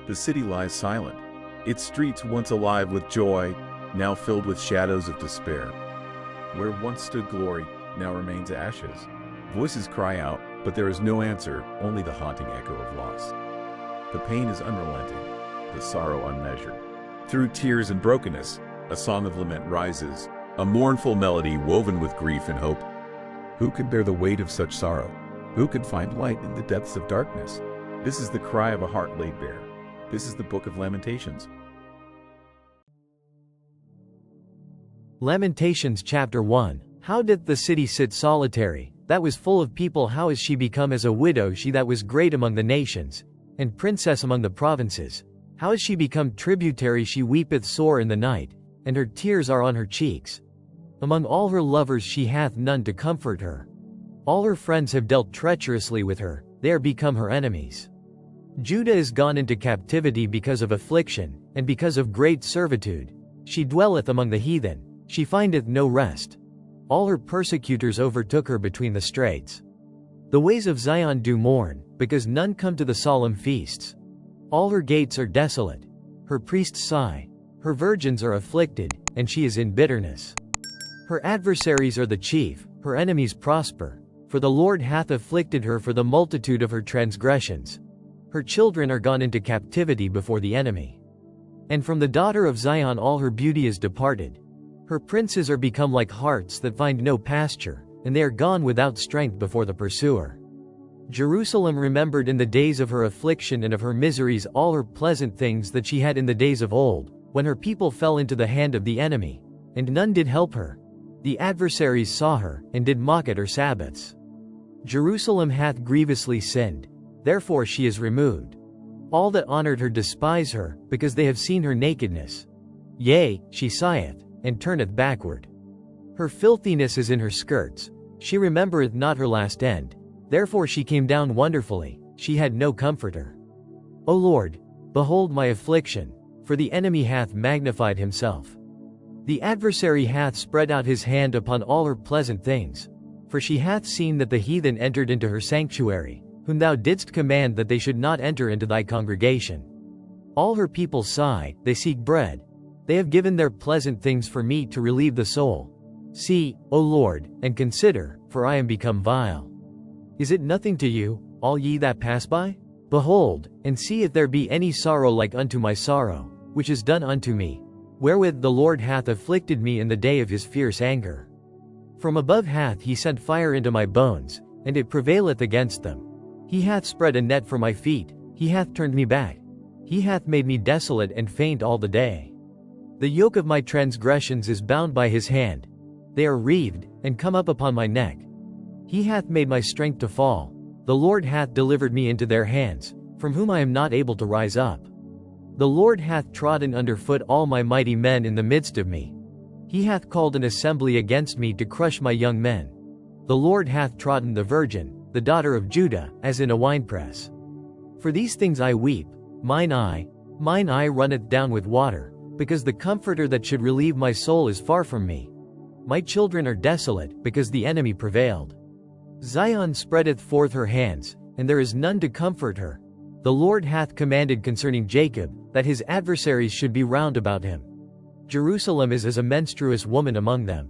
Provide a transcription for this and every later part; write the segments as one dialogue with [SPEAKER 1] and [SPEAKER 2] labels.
[SPEAKER 1] The city lies silent, its streets once alive with joy, now filled with shadows of despair. Where once stood glory, now remains ashes. Voices cry out, but there is no answer, only the haunting echo of loss. The pain is unrelenting, the sorrow unmeasured. Through tears and brokenness, a song of lament rises, a mournful melody woven with grief and hope. Who could bear the weight of such sorrow? Who could find light in the depths of darkness? This is the cry of a heart laid bare. This is the book of Lamentations.
[SPEAKER 2] Lamentations chapter 1. How doth the city sit solitary, that was full of people? How is she become as a widow, she that was great among the nations, and princess among the provinces? How is she become tributary? She weepeth sore in the night, and her tears are on her cheeks. Among all her lovers she hath none to comfort her. All her friends have dealt treacherously with her, they are become her enemies. Judah is gone into captivity because of affliction, and because of great servitude. She dwelleth among the heathen, she findeth no rest. All her persecutors overtook her between the straits. The ways of Zion do mourn, because none come to the solemn feasts. All her gates are desolate. Her priests sigh. Her virgins are afflicted, and she is in bitterness. Her adversaries are the chief, her enemies prosper. For the Lord hath afflicted her for the multitude of her transgressions. Her children are gone into captivity before the enemy. And from the daughter of Zion all her beauty is departed. Her princes are become like harts that find no pasture, and they are gone without strength before the pursuer. Jerusalem remembered in the days of her affliction and of her miseries all her pleasant things that she had in the days of old, when her people fell into the hand of the enemy, and none did help her. The adversaries saw her, and did mock at her Sabbaths. Jerusalem hath grievously sinned, therefore she is removed. All that honored her despise her, because they have seen her nakedness. Yea, she sigheth, and turneth backward. Her filthiness is in her skirts, she remembereth not her last end. Therefore she came down wonderfully, she had no comforter. O Lord, behold my affliction, for the enemy hath magnified himself. The adversary hath spread out his hand upon all her pleasant things. For she hath seen that the heathen entered into her sanctuary, whom thou didst command that they should not enter into thy congregation. All her people sigh, they seek bread. They have given their pleasant things for meat to relieve the soul. See, O Lord, and consider, for I am become vile. Is it nothing to you, all ye that pass by? Behold, and see if there be any sorrow like unto my sorrow, which is done unto me, wherewith the Lord hath afflicted me in the day of his fierce anger. From above hath he sent fire into my bones, and it prevaileth against them. He hath spread a net for my feet, he hath turned me back. He hath made me desolate and faint all the day. The yoke of my transgressions is bound by his hand. They are wreathed, and come up upon my neck. He hath made my strength to fall. The Lord hath delivered me into their hands, from whom I am not able to rise up. The Lord hath trodden under foot all my mighty men in the midst of me. He hath called an assembly against me to crush my young men. The Lord hath trodden the virgin, the daughter of Judah, as in a winepress. For these things I weep, mine eye runneth down with water, because the comforter that should relieve my soul is far from me. My children are desolate, because the enemy prevailed. Zion spreadeth forth her hands, and there is none to comfort her. The Lord hath commanded concerning Jacob, that his adversaries should be round about him. Jerusalem is as a menstruous woman among them.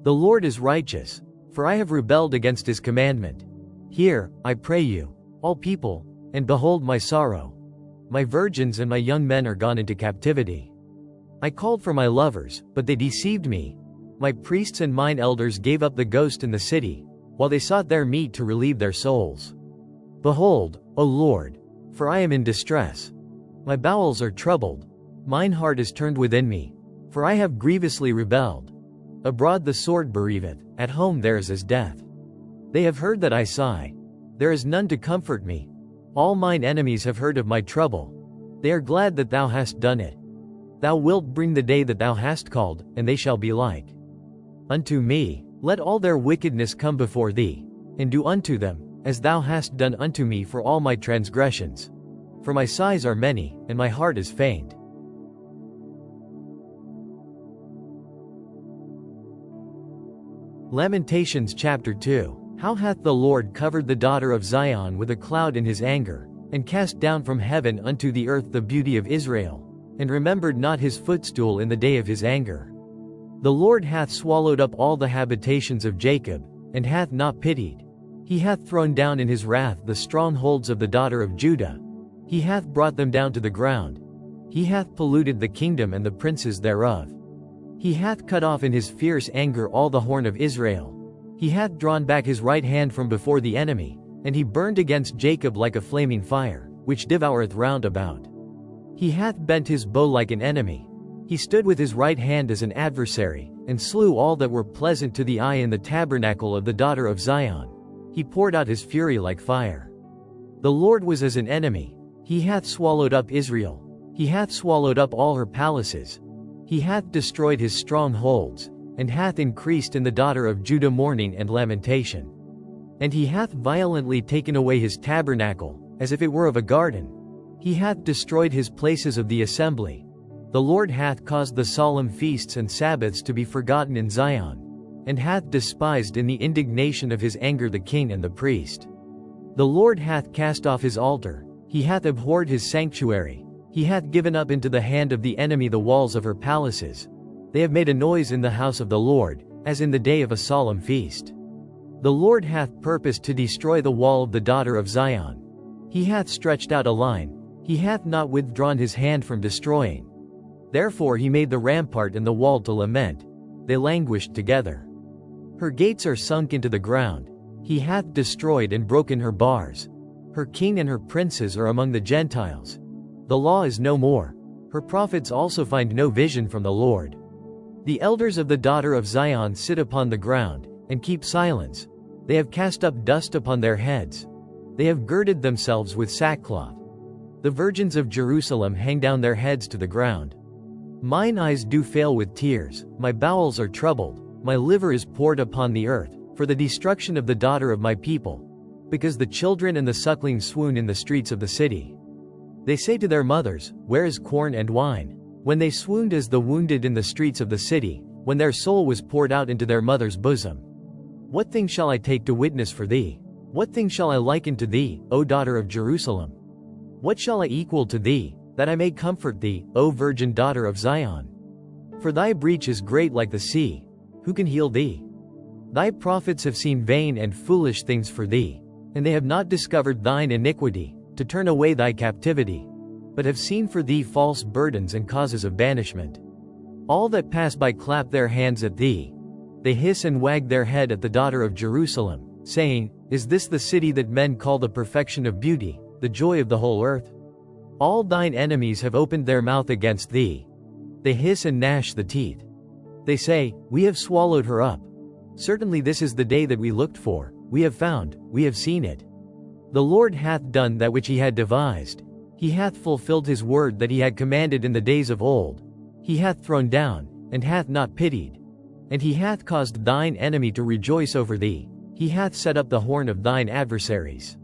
[SPEAKER 2] The Lord is righteous, for I have rebelled against his commandment. Hear, I pray you, all people, and behold my sorrow. My virgins and my young men are gone into captivity. I called for my lovers, but they deceived me. My priests and mine elders gave up the ghost in the city, while they sought their meat to relieve their souls. Behold, O Lord, for I am in distress. My bowels are troubled. Mine heart is turned within me, for I have grievously rebelled. Abroad the sword bereaveth, at home theirs is death. They have heard that I sigh. There is none to comfort me. All mine enemies have heard of my trouble. They are glad that thou hast done it. Thou wilt bring the day that thou hast called, and they shall be like unto me. Let all their wickedness come before thee, and do unto them, as thou hast done unto me for all my transgressions. For my sighs are many, and my heart is faint. Lamentations chapter 2. How hath the Lord covered the daughter of Zion with a cloud in his anger, and cast down from heaven unto the earth the beauty of Israel, and remembered not his footstool in the day of his anger. The Lord hath swallowed up all the habitations of Jacob, and hath not pitied. He hath thrown down in his wrath the strongholds of the daughter of Judah. He hath brought them down to the ground. He hath polluted the kingdom and the princes thereof. He hath cut off in his fierce anger all the horn of Israel. He hath drawn back his right hand from before the enemy, and he burned against Jacob like a flaming fire, which devoureth round about. He hath bent his bow like an enemy. He stood with his right hand as an adversary, and slew all that were pleasant to the eye in the tabernacle of the daughter of Zion. He poured out his fury like fire. The Lord was as an enemy. He hath swallowed up Israel. He hath swallowed up all her palaces. He hath destroyed his strongholds, and hath increased in the daughter of Judah mourning and lamentation. And he hath violently taken away his tabernacle, as if it were of a garden. He hath destroyed his places of the assembly. The Lord hath caused the solemn feasts and Sabbaths to be forgotten in Zion, and hath despised in the indignation of his anger the king and the priest. The Lord hath cast off his altar. He hath abhorred his sanctuary. He hath given up into the hand of the enemy the walls of her palaces. They have made a noise in the house of the Lord, as in the day of a solemn feast. The Lord hath purposed to destroy the wall of the daughter of Zion. He hath stretched out a line. He hath not withdrawn his hand from destroying. Therefore he made the rampart and the wall to lament. They languished together. Her gates are sunk into the ground. He hath destroyed and broken her bars. Her king and her princes are among the Gentiles. The law is no more. Her prophets also find no vision from the Lord. The elders of the daughter of Zion sit upon the ground, and keep silence. They have cast up dust upon their heads. They have girded themselves with sackcloth. The virgins of Jerusalem hang down their heads to the ground. Mine eyes do fail with tears, my bowels are troubled, my liver is poured upon the earth, for the destruction of the daughter of my people, because the children and the sucklings swoon in the streets of the city. They say to their mothers, where is corn and wine? When they swooned as the wounded in the streets of the city, when their soul was poured out into their mother's bosom. What thing shall I take to witness for thee? What thing shall I liken to thee, O daughter of Jerusalem? What shall I equal to thee, that I may comfort thee, O virgin daughter of Zion? For thy breach is great like the sea. Who can heal thee? Thy prophets have seen vain and foolish things for thee, and they have not discovered thine iniquity, to turn away thy captivity, but have seen for thee false burdens and causes of banishment. All that pass by clap their hands at thee. They hiss and wag their head at the daughter of Jerusalem, saying, is this the city that men call the perfection of beauty, the joy of the whole earth? All thine enemies have opened their mouth against thee. They hiss and gnash the teeth. They say, we have swallowed her up. Certainly this is the day that we looked for. We have found, we have seen it. The Lord hath done that which he had devised. He hath fulfilled his word that he had commanded in the days of old. He hath thrown down, and hath not pitied. And he hath caused thine enemy to rejoice over thee. He hath set up the horn of thine adversaries.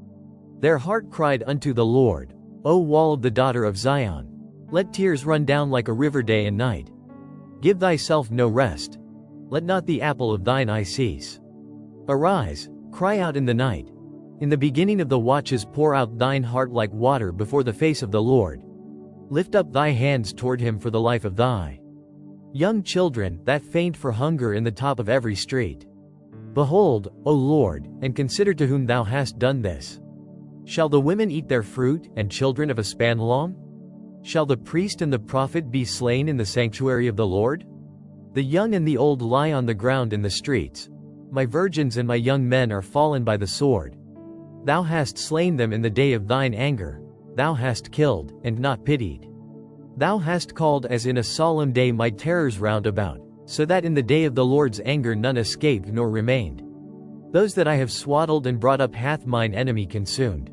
[SPEAKER 2] Their heart cried unto the Lord, O wall of the daughter of Zion. Let tears run down like a river day and night. Give thyself no rest. Let not the apple of thine eye cease. Arise, cry out in the night. In the beginning of the watches pour out thine heart like water before the face of the Lord. Lift up thy hands toward him for the life of thy young children that faint for hunger in the top of every street. Behold, O Lord, and consider to whom thou hast done this. Shall the women eat their fruit, and children of a span long? Shall the priest and the prophet be slain in the sanctuary of the Lord? The young and the old lie on the ground in the streets. My virgins and my young men are fallen by the sword. Thou hast slain them in the day of thine anger. Thou hast killed, and not pitied. Thou hast called as in a solemn day my terrors round about, so that in the day of the Lord's anger none escaped nor remained. Those that I have swaddled and brought up hath mine enemy consumed.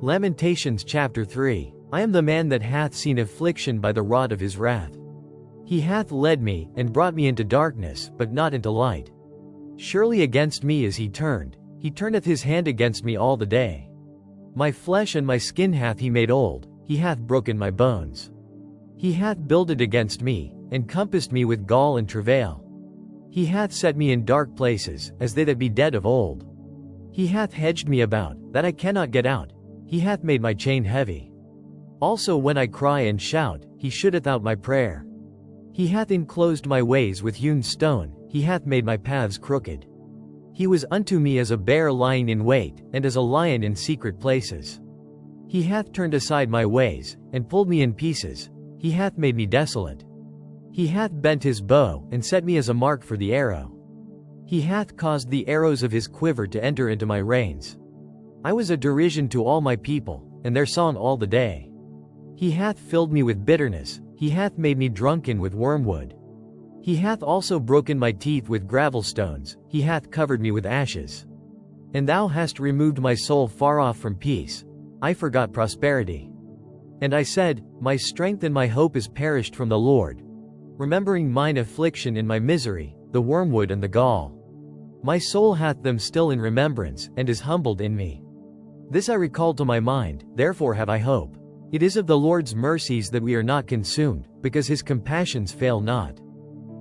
[SPEAKER 2] Lamentations chapter 3. I am the man that hath seen affliction by the rod of his wrath. He hath led me, and brought me into darkness, but not into light. Surely against me is he turneth his hand against me all the day. My flesh and my skin hath he made old, he hath broken my bones. He hath builded against me, and compassed me with gall and travail. He hath set me in dark places, as they that be dead of old. He hath hedged me about, that I cannot get out. He hath made my chain heavy. Also when I cry and shout, he shutteth out my prayer. He hath enclosed my ways with hewn stone, he hath made my paths crooked. He was unto me as a bear lying in wait, and as a lion in secret places. He hath turned aside my ways, and pulled me in pieces. He hath made me desolate. He hath bent his bow, and set me as a mark for the arrow. He hath caused the arrows of his quiver to enter into my reins. I was a derision to all my people, and their song all the day. He hath filled me with bitterness, he hath made me drunken with wormwood. He hath also broken my teeth with gravel stones, he hath covered me with ashes. And thou hast removed my soul far off from peace. I forgot prosperity. And I said, my strength and my hope is perished from the Lord. Remembering mine affliction in my misery, the wormwood and the gall. My soul hath them still in remembrance, and is humbled in me. This I recall to my mind, therefore have I hope. It is of the Lord's mercies that we are not consumed, because his compassions fail not.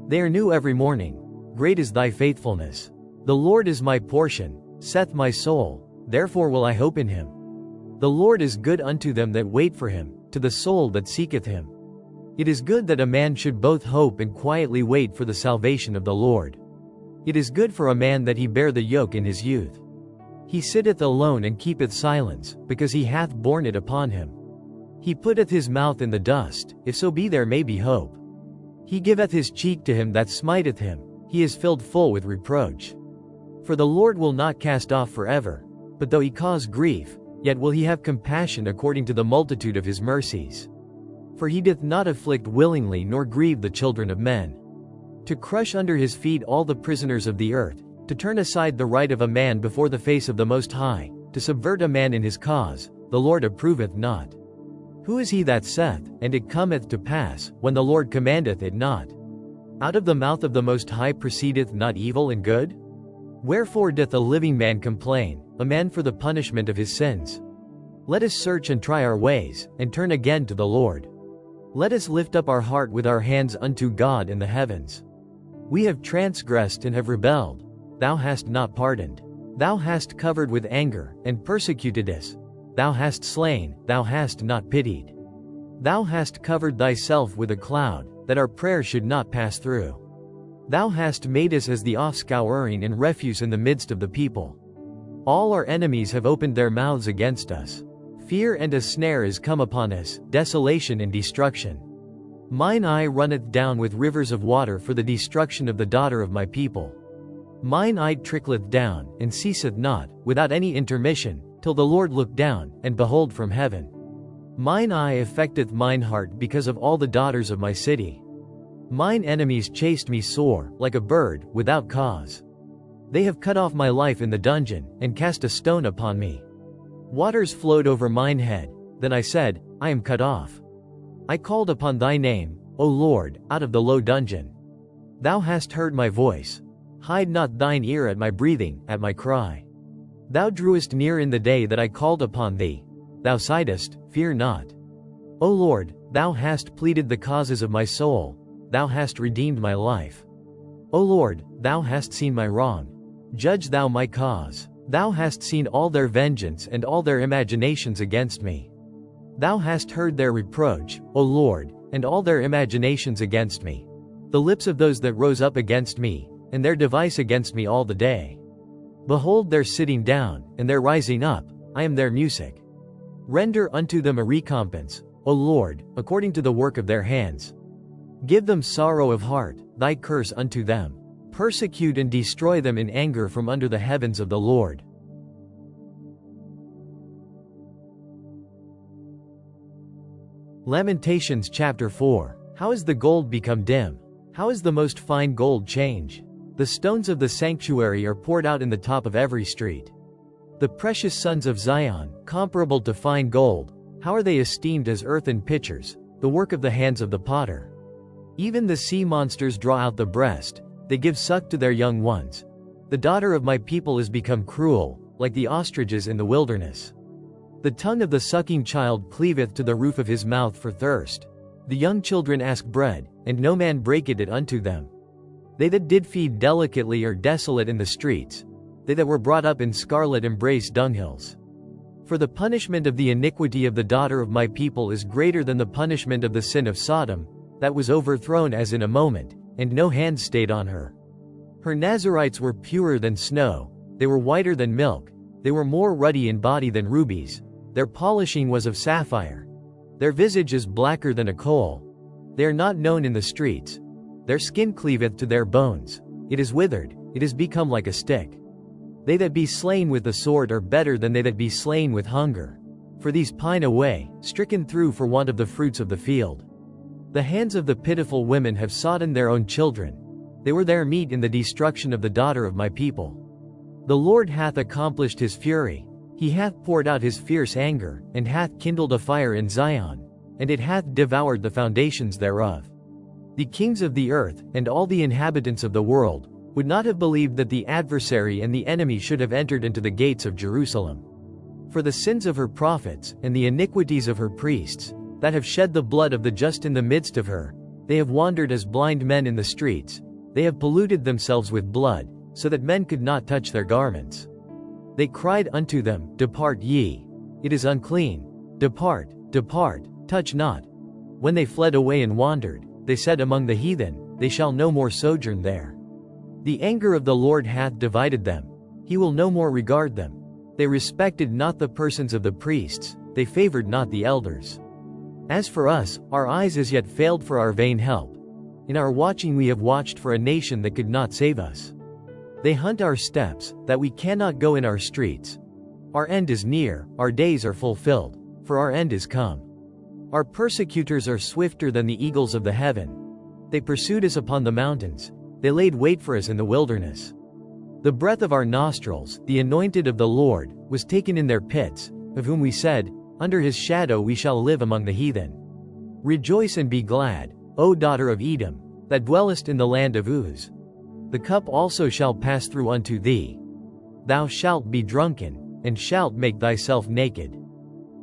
[SPEAKER 2] They are new every morning. Great is thy faithfulness. The Lord is my portion, saith my soul, therefore will I hope in him. The Lord is good unto them that wait for him, to the soul that seeketh him. It is good that a man should both hope and quietly wait for the salvation of the Lord. It is good for a man that he bear the yoke in his youth. He sitteth alone and keepeth silence, because he hath borne it upon him. He putteth his mouth in the dust, if so be there may be hope. He giveth his cheek to him that smiteth him, he is filled full with reproach. For the Lord will not cast off forever, but though he cause grief, yet will he have compassion according to the multitude of his mercies. For he doth not afflict willingly nor grieve the children of men. To crush under his feet all the prisoners of the earth, to turn aside the right of a man before the face of the Most High, to subvert a man in his cause, the Lord approveth not. Who is he that saith, and it cometh to pass, when the Lord commandeth it not? Out of the mouth of the Most High proceedeth not evil and good? Wherefore doth a living man complain, a man for the punishment of his sins? Let us search and try our ways, and turn again to the Lord. Let us lift up our heart with our hands unto God in the heavens. We have transgressed and have rebelled. Thou hast not pardoned. Thou hast covered with anger, and persecuted us. Thou hast slain, thou hast not pitied. Thou hast covered thyself with a cloud, that our prayer should not pass through. Thou hast made us as the offscouring and refuse in the midst of the people. All our enemies have opened their mouths against us. Fear and a snare is come upon us, desolation and destruction. Mine eye runneth down with rivers of water for the destruction of the daughter of my people. Mine eye trickleth down, and ceaseth not, without any intermission, till the Lord look down, and behold from heaven. Mine eye affecteth mine heart because of all the daughters of my city. Mine enemies chased me sore, like a bird, without cause. They have cut off my life in the dungeon, and cast a stone upon me. Waters flowed over mine head. Then I said, I am cut off. I called upon thy name, O Lord, out of the low dungeon. Thou hast heard my voice. Hide not thine ear at my breathing, at my cry. Thou drewest near in the day that I called upon thee. Thou sightest, fear not. O Lord, thou hast pleaded the causes of my soul. Thou hast redeemed my life. O Lord, thou hast seen my wrong. Judge thou my cause. Thou hast seen all their vengeance and all their imaginations against me. Thou hast heard their reproach, O Lord, and all their imaginations against me. The lips of those that rose up against me, and their device against me all the day. Behold their sitting down, and their rising up, I am their music. Render unto them a recompense, O Lord, according to the work of their hands. Give them sorrow of heart, thy curse unto them. Persecute and destroy them in anger from under the heavens of the Lord. Lamentations chapter 4. How is the gold become dim? How is the most fine gold change? The stones of the sanctuary are poured out in the top of every street. The precious sons of Zion, comparable to fine gold, how are they esteemed as earthen pitchers, the work of the hands of the potter? Even the sea monsters draw out the breast, they give suck to their young ones. The daughter of my people is become cruel, like the ostriches in the wilderness. The tongue of the sucking child cleaveth to the roof of his mouth for thirst. The young children ask bread, and no man breaketh it unto them. They that did feed delicately are desolate in the streets. They that were brought up in scarlet embrace dunghills. For the punishment of the iniquity of the daughter of my people is greater than the punishment of the sin of Sodom, that was overthrown as in a moment, and no hand stayed on her. Her Nazarites were purer than snow, they were whiter than milk, they were more ruddy in body than rubies, their polishing was of sapphire. Their visage is blacker than a coal. They are not known in the streets. Their skin cleaveth to their bones, it is withered, it is become like a stick. They that be slain with the sword are better than they that be slain with hunger. For these pine away, stricken through for want of the fruits of the field. The hands of the pitiful women have sodden their own children. They were their meat in the destruction of the daughter of my people. The Lord hath accomplished his fury. He hath poured out his fierce anger, and hath kindled a fire in Zion, and it hath devoured the foundations thereof. The kings of the earth, and all the inhabitants of the world, would not have believed that the adversary and the enemy should have entered into the gates of Jerusalem. For the sins of her prophets, and the iniquities of her priests, that have shed the blood of the just in the midst of her, they have wandered as blind men in the streets, they have polluted themselves with blood, so that men could not touch their garments. They cried unto them, Depart ye. It is unclean. Depart, depart, touch not. When they fled away and wandered, they said among the heathen, They shall no more sojourn there. The anger of the Lord hath divided them. He will no more regard them. They respected not the persons of the priests, they favored not the elders. As for us, our eyes as yet failed for our vain help. In our watching we have watched for a nation that could not save us. They hunt our steps, that we cannot go in our streets. Our end is near, our days are fulfilled, for our end is come. Our persecutors are swifter than the eagles of the heaven. They pursued us upon the mountains. They laid wait for us in the wilderness. The breath of our nostrils, the anointed of the Lord, was taken in their pits, of whom we said, Under his shadow we shall live among the heathen. Rejoice and be glad, O daughter of Edom, that dwellest in the land of Uz. The cup also shall pass through unto thee. Thou shalt be drunken, and shalt make thyself naked.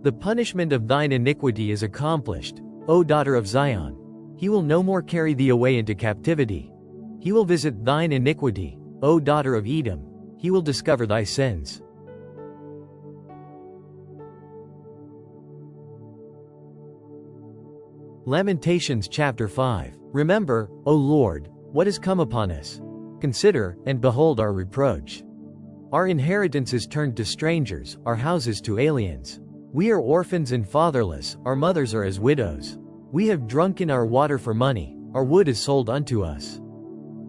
[SPEAKER 2] The punishment of thine iniquity is accomplished, O daughter of Zion. He will no more carry thee away into captivity. He will visit thine iniquity, O daughter of Edom. He will discover thy sins. Lamentations chapter 5. Remember, O Lord, what is come upon us. Consider, and behold our reproach. Our inheritance is turned to strangers, our houses to aliens. We are orphans and fatherless, our mothers are as widows. We have drunken our water for money, our wood is sold unto us.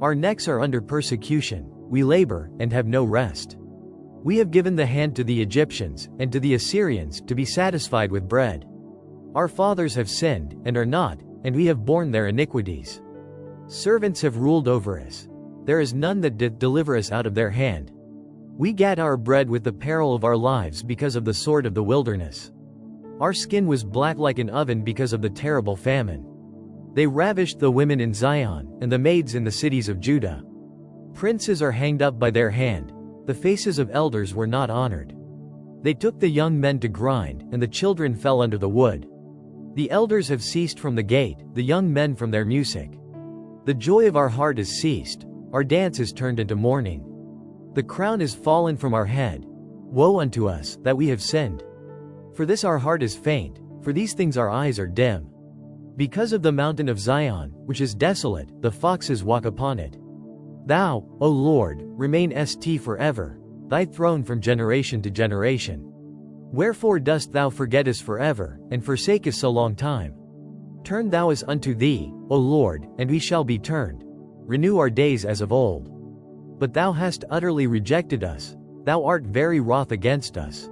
[SPEAKER 2] Our necks are under persecution, we labor, and have no rest. We have given the hand to the Egyptians, and to the Assyrians, to be satisfied with bread. Our fathers have sinned, and are not, and we have borne their iniquities. Servants have ruled over us. There is none that did deliver us out of their hand. We gat our bread with the peril of our lives because of the sword of the wilderness. Our skin was black like an oven because of the terrible famine. They ravished the women in Zion, and the maids in the cities of Judah. Princes are hanged up by their hand, the faces of elders were not honored. They took the young men to grind, and the children fell under the wood. The elders have ceased from the gate, the young men from their music. The joy of our heart is ceased, our dance is turned into mourning. The crown is fallen from our head. Woe unto us, that we have sinned. For this our heart is faint, for these things our eyes are dim. Because of the mountain of Zion, which is desolate, the foxes walk upon it. Thou, O Lord, remain st forever, thy throne from generation to generation. Wherefore dost thou forget us forever, and forsake us so long time? Turn thou us unto thee, O Lord, and we shall be turned. Renew our days as of old. But thou hast utterly rejected us, thou art very wroth against us.